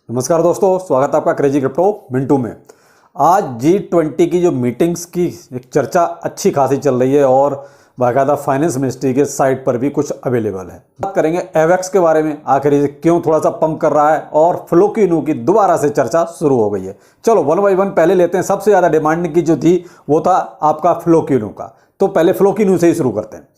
नमस्कार दोस्तों, स्वागत है आपका क्रेजी क्रिप्टो मिंटू में। आज G20 की जो मीटिंग्स की एक चर्चा अच्छी खासी चल रही है और बाकायदा फाइनेंस मिनिस्ट्री के साइट पर भी कुछ अवेलेबल है। बात करेंगे एवेक्स के बारे में, आखिर ये क्यों थोड़ा सा पंप कर रहा है और फ्लोकिनू की दोबारा से चर्चा शुरू हो गई है। चलो वन बाई वन पहले लेते हैं। सबसे ज़्यादा डिमांड की जो थी वो था आपका फ्लोकिनू का, तो पहले फ्लोकिनू से ही शुरू करते हैं।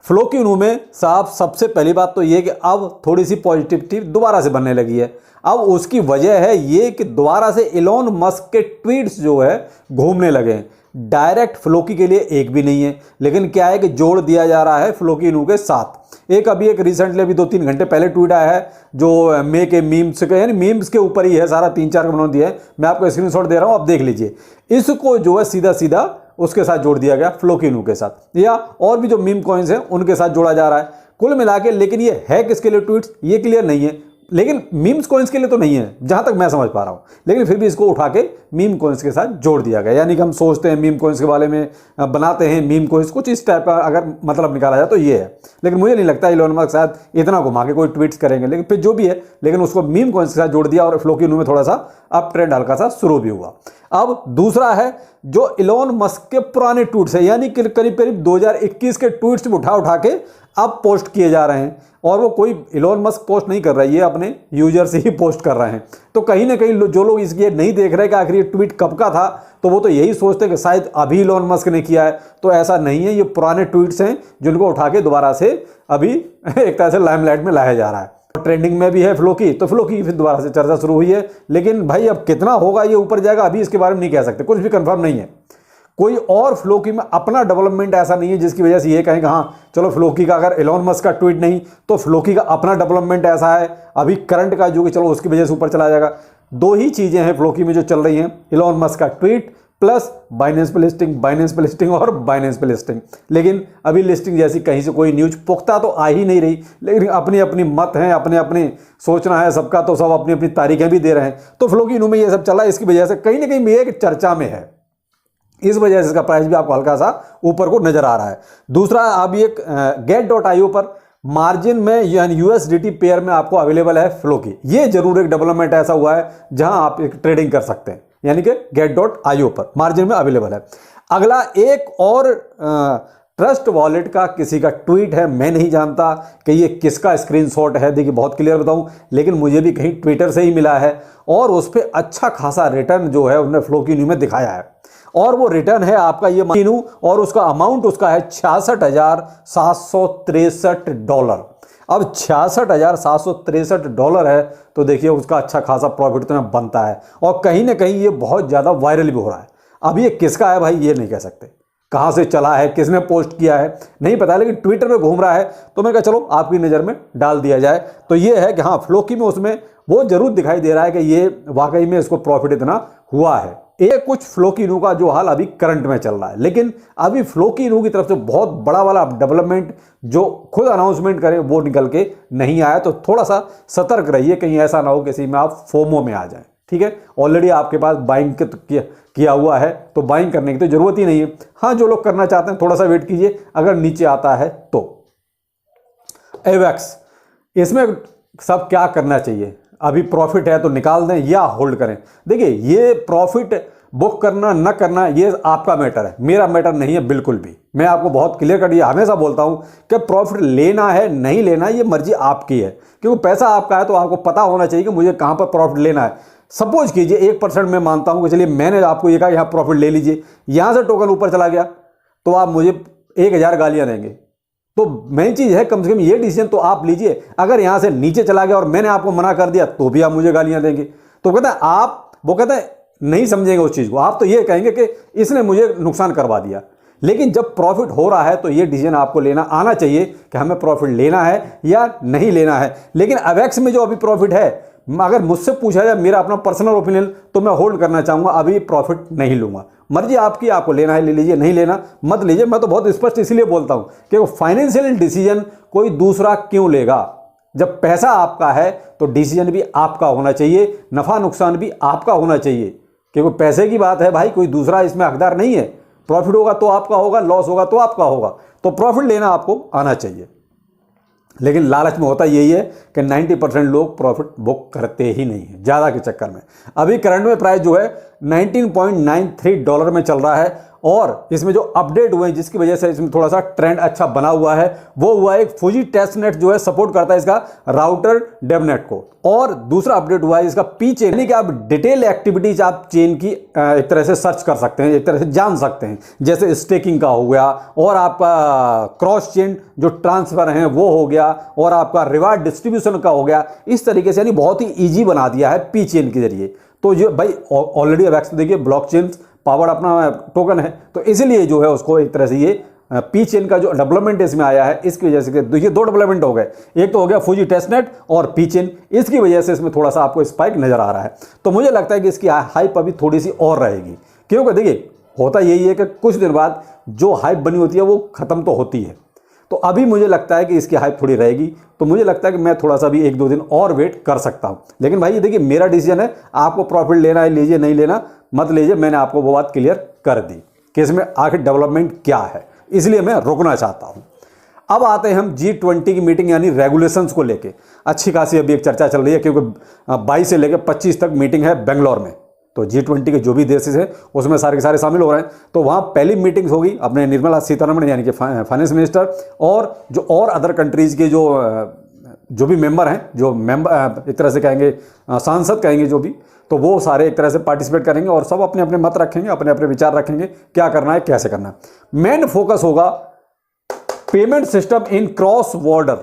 फ्लोकिनू में साहब सबसे पहली बात तो ये कि अब थोड़ी सी पॉजिटिविटी दोबारा से बनने लगी है। अब उसकी वजह है ये कि दोबारा से इलॉन मस्क के ट्वीट्स जो है घूमने लगे हैं। डायरेक्ट फ्लोकी के लिए एक भी नहीं है, लेकिन क्या है कि जोड़ दिया जा रहा है फ्लोकिनू के साथ। एक रिसेंटली अभी 2-3 घंटे पहले ट्वीट आया है जो मेक ए मीम्स के, यानी मीम्स के ऊपर ही है सारा, 3-4 बना दिया है। मैं आपको स्क्रीनशॉट दे रहा हूं, आप देख लीजिए। इसको जो है सीधा सीधा उसके साथ जोड़ दिया गया फ्लोकिनू के साथ, या और भी जो मीम कॉइन्स हैं उनके साथ जोड़ा जा रहा है कुल मिला के। लेकिन ये है किसके लिए ट्वीट्स ये क्लियर नहीं है, लेकिन मीम्स कॉइन्स के लिए तो नहीं है जहां तक मैं समझ पा रहा हूं। लेकिन फिर भी इसको उठा के मीम कॉइन्स के साथ जोड़ दिया गया, यानी कि हम सोचते हैं मीम कॉइन्स के बारे में, बनाते हैं मीम कॉइन्स, कुछ इस टाइप का अगर मतलब निकाला जाए तो ये है। लेकिन मुझे नहीं लगता इलॉन मस्क शायद इतना घुमा के कोई ट्वीट्स करेंगे, लेकिन फिर जो भी है, लेकिन उसको मीम कॉइन्स के साथ जोड़ दिया और फ्लोकिनू में थोड़ा सा अप ट्रेंड हल्का सा शुरू भी हुआ। अब दूसरा है जो इलॉन मस्क के पुराने ट्वीट्स है, यानी करीब करीब 2021 के ट्वीट्स उठा के अब पोस्ट किए जा रहे हैं। और वो कोई इलॉन मस्क पोस्ट नहीं कर रहा है, ये अपने यूजर से ही पोस्ट कर रहे हैं। तो कहीं ना कहीं जो लोग इसके नहीं देख रहे कि आखिर ये ट्वीट कब का था, तो वो तो यही सोचते हैं कि शायद अभी इलॉन मस्क ने किया है। तो ऐसा नहीं है, ये पुराने ट्वीट्स हैं जिनको उठा के दोबारा से अभी एक तरह से लाइमलाइट में लाया जा रहा है। ट्रेंडिंग में भी है फ्लोकी, तो फ्लोकी फिर दोबारा से चर्चा शुरू हुई है। लेकिन भाई अब कितना होगा, ये ऊपर जाएगा, अभी इसके बारे में नहीं कह सकते, कुछ भी कंफर्म नहीं है। कोई और फ्लोकी में अपना डेवलपमेंट ऐसा नहीं है जिसकी वजह से ये कहें कि हाँ चलो फ्लोकी का अगर इलॉन मस्क का ट्वीट नहीं तो फ्लोकी का अपना डेवलपमेंट ऐसा है अभी करंट का, जो कि चलो उसकी वजह से ऊपर चला जाएगा। दो ही चीजें हैं फ्लोकी में जो चल रही हैं, इलॉन मस्क का ट्वीट प्लस बाइनेंस पे लिस्टिंग और बाइनेंस पे लिस्टिंग। लेकिन अभी लिस्टिंग जैसी कहीं से कोई न्यूज पुख्ता तो आ ही नहीं रही, लेकिन अपनी अपनी मत हैं, अपने अपने सोचना है सबका, तो सब अपनी अपनी तारीखें भी दे रहे हैं। तो फ्लोकिनू में ये सब चला, इसकी वजह से कहीं ना कहीं ये एक चर्चा में है, इस वजह से इसका प्राइस भी आपको हल्का सा ऊपर को नजर आ रहा है। दूसरा अभी एक get.io पर मार्जिन में यानी यूएसडीटी पेयर में आपको अवेलेबल है फ्लोकी। ये जरूर एक डेवलपमेंट ऐसा हुआ है जहां आप एक ट्रेडिंग कर सकते हैं, यानी कि get.io पर मार्जिन में अवेलेबल है। अगला एक और ट्रस्ट वॉलेट का किसी का ट्वीट है, मैं नहीं जानता कि ये किसका स्क्रीनशॉट है। देखिए बहुत क्लियर बताऊं, लेकिन मुझे भी कहीं ट्विटर से ही मिला है और उस पर अच्छा खासा रिटर्न जो है उन्होंने फ्लोकिनू में दिखाया है। और वो रिटर्न है आपका ये फ्लोकिनू, और उसका अमाउंट उसका है $66,763। अब $66,763 है, तो देखिए उसका अच्छा खासा प्रॉफिट तो बनता है। और कहीं ना कहीं ये बहुत ज़्यादा वायरल भी हो रहा है। अब ये किसका है भाई ये नहीं कह सकते, कहाँ से चला है, किसने पोस्ट किया है नहीं पता, लेकिन ट्विटर में घूम रहा है, तो मैं कहा चलो आपकी नज़र में डाल दिया जाए। तो ये है कि हाँ फ्लोकी में उसमें वो जरूर दिखाई दे रहा है कि ये वाकई में इसको प्रॉफिट इतना हुआ है। ये कुछ फ्लोकिनू का जो हाल अभी करंट में चल रहा है, लेकिन अभी फ्लोकिनू की तरफ से बहुत बड़ा वाला डेवलपमेंट जो खुद अनाउंसमेंट करें वो निकल के नहीं आया। तो थोड़ा सा सतर्क रहिए, कहीं ऐसा ना हो किसी में आप फोमो में आ जाए। ठीक है, ऑलरेडी आपके पास बाइंग किया हुआ है, तो बाइंग करने की तो जरूरत ही नहीं है। हाँ जो लोग करना चाहते हैं थोड़ा सा वेट कीजिए, अगर नीचे आता है तो। एवेक्स, इसमें सब क्या करना चाहिए, अभी प्रॉफिट है तो निकाल दें या होल्ड करें। देखिए ये प्रॉफिट बुक करना न करना ये आपका मैटर है, मेरा मैटर नहीं है बिल्कुल भी। मैं आपको बहुत क्लियर कट ये हमेशा बोलता हूं कि प्रॉफिट लेना है नहीं लेना ये मर्जी आपकी है, क्योंकि पैसा आपका है तो आपको पता होना चाहिए कि मुझे कहां पर प्रॉफिट लेना है। सपोज कीजिए 1% मैं मानता हूं कि चलिए मैंने आपको ये कहा यहाँ प्रॉफिट ले लीजिए, यहां से टोकन ऊपर चला गया तो आप मुझे 1000 गालियां देंगे। तो मेन चीज है कम से कम ये डिसीजन तो आप लीजिए। अगर यहां से नीचे चला गया और मैंने आपको मना कर दिया तो भी आप मुझे गालियां देंगे। तो कहता है आप, वो कहता है नहीं समझेंगे उस चीज को, आप तो ये कहेंगे कि इसने मुझे नुकसान करवा दिया। लेकिन जब प्रॉफिट हो रहा है तो ये डिसीजन आपको लेना आना चाहिए कि हमें प्रॉफिट लेना है या नहीं लेना है। लेकिन अवेक्स में जो अभी प्रॉफिट है, अगर मुझसे पूछा जाए मेरा अपना पर्सनल ओपिनियन, तो मैं होल्ड करना चाहूंगा, अभी प्रॉफिट नहीं लूंगा। मर्जी आपकी, आपको लेना है ले लीजिए, नहीं लेना मत लीजिए। मैं तो बहुत स्पष्ट इसलिए बोलता हूं कि फाइनेंशियल डिसीजन कोई दूसरा क्यों लेगा। जब पैसा आपका है तो डिसीजन भी आपका होना चाहिए, नफा नुकसान भी आपका होना चाहिए, क्योंकि पैसे की बात है भाई, कोई दूसरा इसमें हकदार नहीं है। प्रॉफिट होगा तो आपका होगा, लॉस होगा तो आपका होगा, तो प्रॉफिट लेना आपको आना चाहिए। लेकिन लालच में होता यही है कि 90% लोग प्रॉफिट बुक करते ही नहीं है ज़्यादा के चक्कर में। अभी करंट में प्राइस जो है $19.93 में चल रहा है और इसमें जो अपडेट हुए हैं जिसकी वजह से इसमें थोड़ा सा ट्रेंड अच्छा बना हुआ है वो हुआ एक फुजी टेस्टनेट जो है सपोर्ट करता है इसका राउटर डेवनेट को, और दूसरा अपडेट हुआ है इसका पी चेन, यानी कि आप डिटेल एक्टिविटीज आप चेन की एक तरह से सर्च कर सकते हैं, एक तरह से जान सकते हैं, जैसे स्टेकिंग का हो गया और आपका क्रॉस चेन जो ट्रांसफर है वो हो गया और आपका रिवार्ड डिस्ट्रीब्यूशन का हो गया। इस तरीके से यानी बहुत ही ईजी बना दिया है पी चेन के जरिए। तो ये भाई ऑलरेडी अब देखिए ब्लॉकचेन पावर अपना टोकन है, तो इसीलिए जो है उसको एक तरह से ये पी चेन का जो डेवलपमेंट इसमें आया है इसकी वजह से ये दो डेवलपमेंट हो गए, एक तो हो गया फुजी टेस्टनेट और पी चेन, इसकी वजह से इसमें थोड़ा सा आपको स्पाइक नजर आ रहा है। तो मुझे लगता है कि इसकी हाइप अभी थोड़ी सी और रहेगी, क्योंकि देखिए होता यही है कि कुछ दिन बाद जो हाइप बनी होती है वो खत्म तो होती है, तो अभी मुझे लगता है कि इसकी हाइप थोड़ी रहेगी। तो मुझे लगता है कि मैं थोड़ा सा भी 1-2 दिन और वेट कर सकता हूं। लेकिन भाई देखिए मेरा डिसीजन है, आपको प्रॉफिट लेना है लीजिए, नहीं लेना मत लीजिए। मैंने आपको वो बात क्लियर कर दी कि इसमें आखिर डेवलपमेंट क्या है, इसलिए मैं रुकना चाहता हूं। अब आते हैं हम G20 की मीटिंग यानी रेगुलेशंस को लेके अच्छी खासी अभी एक चर्चा चल रही है, क्योंकि 22 से लेकर 25 तक मीटिंग है बेंगलोर में। तो G20 के जो भी देश हैं उसमें सारे के सारे शामिल हो रहे हैं। तो वहाँ पहली मीटिंग होगी अपने निर्मला सीतारमण यानी कि फाइनेंस मिनिस्टर और जो और अदर कंट्रीज़ के जो भी मेंबर हैं, जो मेंबर एक तरह से कहेंगे सांसद कहेंगे जो भी, तो वो सारे एक तरह से पार्टिसिपेट करेंगे और सब अपने अपने मत रखेंगे, अपने अपने विचार रखेंगे क्या करना है कैसे करना है। मेन फोकस होगा payment system in cross border,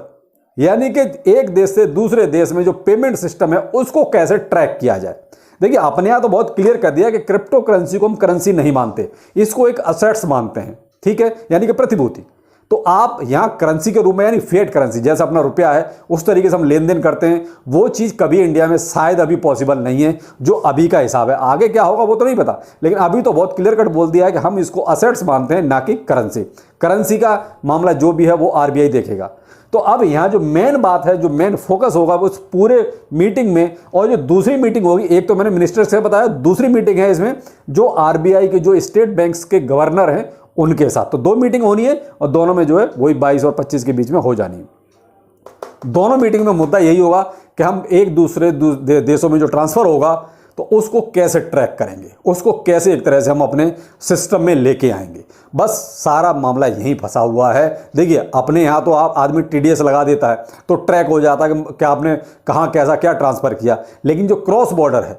यानी कि एक देश से दूसरे देश में जो पेमेंट सिस्टम है उसको कैसे ट्रैक किया जाए। देखिए अपने यहाँ तो बहुत क्लियर कर दिया कि क्रिप्टो करेंसी को हम करेंसी नहीं मानते, इसको एक असेट्स मानते हैं, ठीक है, यानी कि प्रतिभूति। तो आप यहाँ करेंसी के रूप में यानी फिएट करेंसी जैसा अपना रुपया है उस तरीके से हम लेन देन करते हैं, वो चीज़ कभी इंडिया में शायद अभी पॉसिबल नहीं है जो अभी का हिसाब है। आगे क्या होगा वो तो नहीं पता, लेकिन अभी तो बहुत क्लियर कट बोल दिया है कि हम इसको असेट्स मानते हैं ना कि करेंसी। करेंसी का मामला जो भी है वो आरबीआई देखेगा। तो अब यहाँ जो मेन बात है, जो मेन फोकस होगा उस पूरे मीटिंग में, और जो दूसरी मीटिंग होगी, एक तो मैंने मिनिस्टर से बताया, दूसरी मीटिंग है इसमें जो आरबीआई के जो स्टेट बैंक्स के गवर्नर हैं उनके साथ। तो 2 मीटिंग होनी है और दोनों में जो है वही 22 और 25 के बीच में हो जानी है। दोनों मीटिंग में मुद्दा यही होगा कि हम एक दूसरे देशों में जो ट्रांसफर होगा तो उसको कैसे ट्रैक करेंगे, उसको कैसे एक तरह से हम अपने सिस्टम में लेके आएंगे। बस सारा मामला यहीं फंसा हुआ है। देखिए अपने यहाँ तो आप आदमी टीडीएस लगा देता है तो ट्रैक हो जाता है कि क्या आपने कहाँ कैसा क्या ट्रांसफ़र किया, लेकिन जो क्रॉस बॉर्डर है,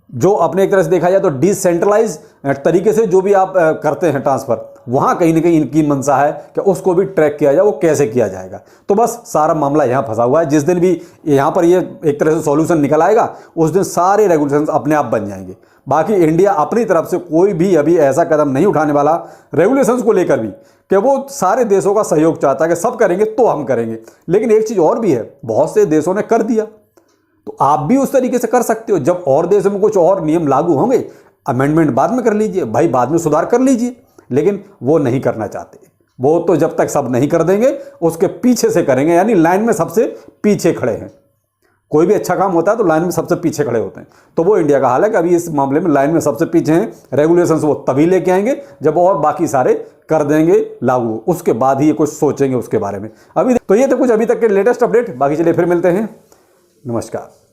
जो अपने एक तरह से देखा जाए तो डिसेंट्रलाइज तरीके से जो भी आप करते हैं ट्रांसफ़र, वहाँ कहीं ना कहीं इनकी मंशा है कि उसको भी ट्रैक किया जाए, वो कैसे किया जाएगा। तो बस सारा मामला यहाँ फंसा हुआ है। जिस दिन भी यहाँ पर ये एक तरह से सॉल्यूशन निकल आएगा उस दिन सारे रेगुलेशंस अपने आप बन जाएंगे। बाकी इंडिया अपनी तरफ से कोई भी अभी ऐसा कदम नहीं उठाने वाला रेगुलेशंस को लेकर भी कि वो सारे देशों का सहयोग चाहता है कि सब करेंगे तो हम करेंगे। लेकिन एक चीज़ और भी है, बहुत से देशों ने कर दिया तो आप भी उस तरीके से कर सकते हो। जब और देशों में कुछ और नियम लागू होंगे अमेंडमेंट बाद में कर लीजिए, भाई बाद में सुधार कर लीजिए, लेकिन वो नहीं करना चाहते। वो तो जब तक सब नहीं कर देंगे उसके पीछे से करेंगे, यानी लाइन में सबसे पीछे खड़े हैं। कोई भी अच्छा काम होता है तो लाइन में सबसे पीछे खड़े होते हैं। तो वो इंडिया का हाल है कि अभी इस मामले में लाइन में सबसे पीछे हैं। रेगुलेशंस वो तभी लेके आएंगे जब और बाकी सारे कर देंगे लागू, उसके बाद ही ये कुछ सोचेंगे उसके बारे में। अभी तो ये तो कुछ अभी तक के लेटेस्ट अपडेट, बाकी चलिए फिर मिलते हैं। नमस्कार।